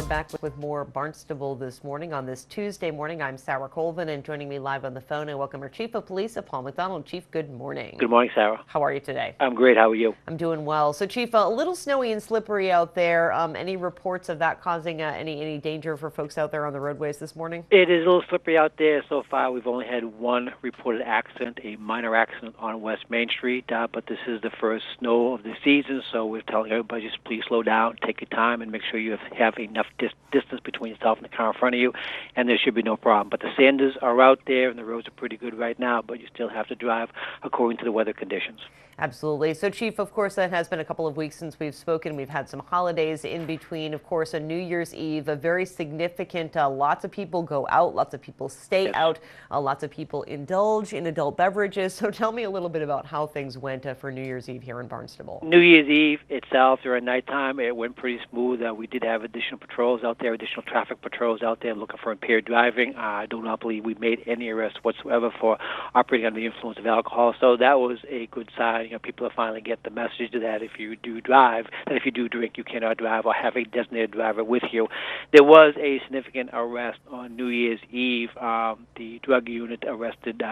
back with more Barnstable this morning. On this Tuesday morning, I'm Sarah Colvin, and joining me live on the phone, I welcome our Chief of Police, Paul MacDonald. Chief, good morning. Good morning, Sarah. How are you today? I'm great. How are you? I'm doing well. So, Chief, a little snowy and slippery out there. Any reports of that causing any danger for folks out there on the roadways this morning? It is a little slippery out there. So far, we've only had one reported accident, a minor accident on West Main Street, but this is the first snow of the season, so we're telling everybody just please slow down, take your time, and make sure you have enough distance between yourself and the car in front of you, and there should be no problem. But the sanders are out there, and the roads are pretty good right now, but you still have to drive according to the weather conditions. Absolutely. So, Chief, of course, that has been a couple of weeks since we've spoken. We've had some holidays in between. Of course, a New Year's Eve, a very significant, lots of people go out, lots of people stay out, lots of people indulge in adult beverages. So tell me a little bit about how things went for New Year's Eve here in Barnstable. New Year's Eve itself, during nighttime, it went pretty smooth. We did have additional patrols out there, additional traffic patrols out there looking for impaired driving. I do not believe we made any arrests whatsoever for operating under the influence of alcohol. So that was a good sign. You know, people are finally get the message that if you do drive, that if you do drink, you cannot drive or have a designated driver with you. There was a significant arrest on New Year's Eve. The drug unit arrested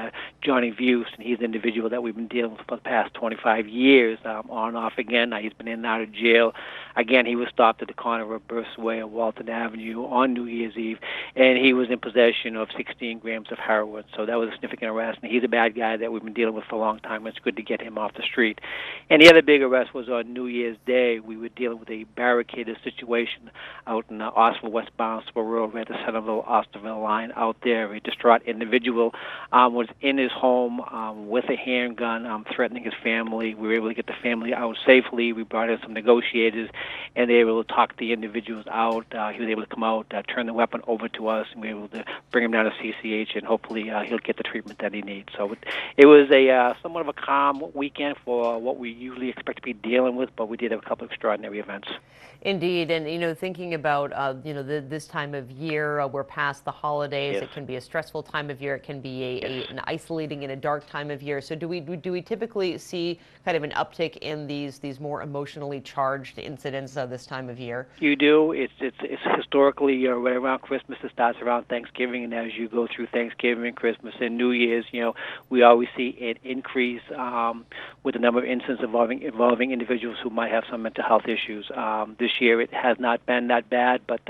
Johnny Vuse, and he's an individual that we've been dealing with for the past 25 years, on and off again. He's been in and out of jail. Again, he was stopped at the corner of Bursaway and Walton Avenue on New Year's Eve, and he was in possession of 16 grams of heroin. So that was a significant arrest, and he's a bad guy that we've been dealing with for a long time. It's good to get him off the street. And the other big arrest was on New Year's Day. We were dealing with a barricaded situation out in Austinville, West Barnstable Road, right at the Centerville-Austinville line out there. A distraught individual was in his home with a handgun, threatening his family. We were able to get the family out safely. We brought in some negotiators, and they were able to talk the individuals out. He was able to come out, turn the weapon over to us, and we were able to bring him down to CCH, and hopefully he'll get the treatment that he needs. So it was a somewhat of a calm weekend for what we usually expect to be dealing with, but we did have a couple of extraordinary events. Indeed, and thinking about this time of year, we're past the holidays. Yes. It can be a stressful time of year. It can be an isolating and a dark time of year. So do we typically see kind of an uptick in these more emotionally charged incidents this time of year? You do. It's historically right around Christmas. It starts around Thanksgiving, and as you go through Thanksgiving, Christmas, and New Year's, we always see an increase with the number of incidents involving individuals who might have some mental health issues. This year it has not been that bad, but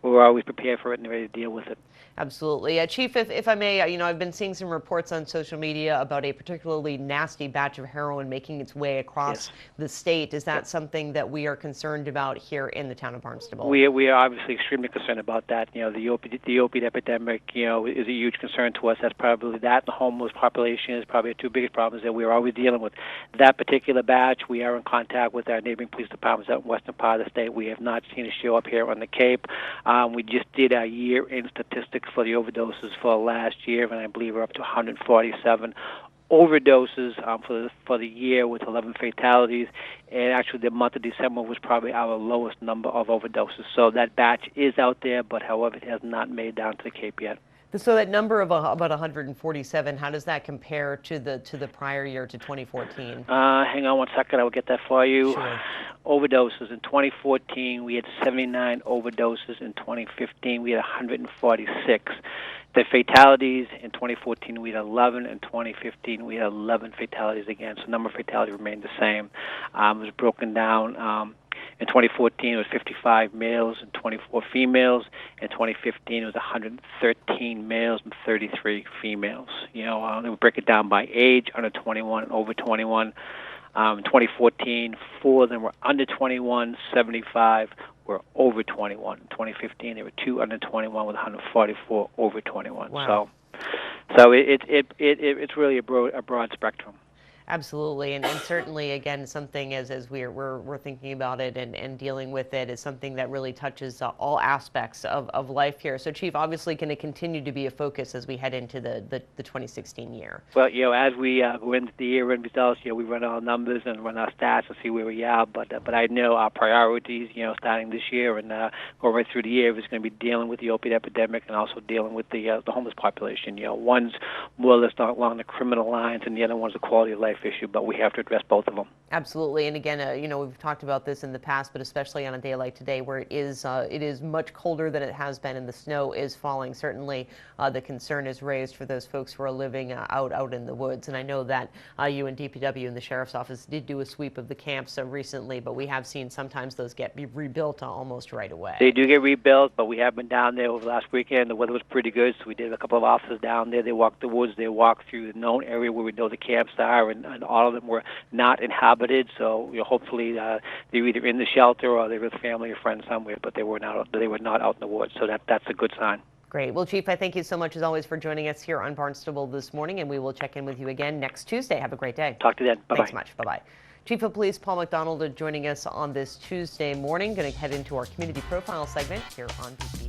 we're always prepared for it and ready to deal with it. Absolutely. Chief, if I may, I've been seeing some reports on social media about a particularly nasty batch of heroin making its way across the state. Is that something that we are concerned about here in the town of Barnstable? We are obviously extremely concerned about that. The opiate epidemic, is a huge concern to us. That's probably that. The homeless population is probably the two biggest problems that we're always dealing with. That particular batch, we are in contact with our neighboring police departments out in western part of the state. We have not seen it show up here on the Cape. We just did our year-end statistics for the overdoses for last year, and I believe we're up to 147 overdoses for the year with 11 fatalities. And actually, the month of December was probably our lowest number of overdoses. So that batch is out there, but however, it has not made down to the Cape yet. So that number of about 147, how does that compare to the prior year, to 2014? Hang on one second, I will get that for you. Sure. Overdoses in 2014, we had 79 overdoses. In 2015, we had 146. The fatalities in 2014, we had 11. In 2015, we had 11 fatalities again. So the number of fatalities remained the same. It was broken down. In 2014, it was 55 males and 24 females. In 2015, it was 113 males and 33 females. They would break it down by age, under 21 and over 21. In 2014, 4 of them were under 21, 75 were over 21. In 2015, there were 2 under 21 with 144 over 21. Wow. So it's really a broad spectrum. Absolutely, and certainly, again, something as we're thinking about it and dealing with it is something that really touches all aspects of life here. So, Chief, obviously going to continue to be a focus as we head into the 2016 year. Well, as we go into the year-end results, we run our numbers and run our stats and see where we are. But I know our priorities, starting this year and going right through the year, is going to be dealing with the opiate epidemic and also dealing with the homeless population. One's more or less along the criminal lines, and the other one's the quality of life wildlife issue, but we have to address both of them. Absolutely, and again, we've talked about this in the past, but especially on a day like today, where it is much colder than it has been, and the snow is falling. Certainly, the concern is raised for those folks who are living out in the woods. And I know that you and DPW and the Sheriff's Office did do a sweep of the camps recently, but we have seen sometimes those get rebuilt almost right away. They do get rebuilt, but we have been down there over the last weekend. The weather was pretty good, so we did a couple of officers down there. They walked the woods. They walked through the known area where we know the camps are, and all of them were not inhabited. So hopefully they're either in the shelter or they're with family or friends somewhere, but they were not out in the woods. So that's a good sign. Great. Well, Chief, I thank you so much as always for joining us here on Barnstable this morning, and we will check in with you again next Tuesday. Have a great day. Talk to you then. Bye-bye. Thanks so much. Bye-bye. Chief of Police Paul MacDonald joining us on this Tuesday morning. Going to head into our community profile segment here on BTM.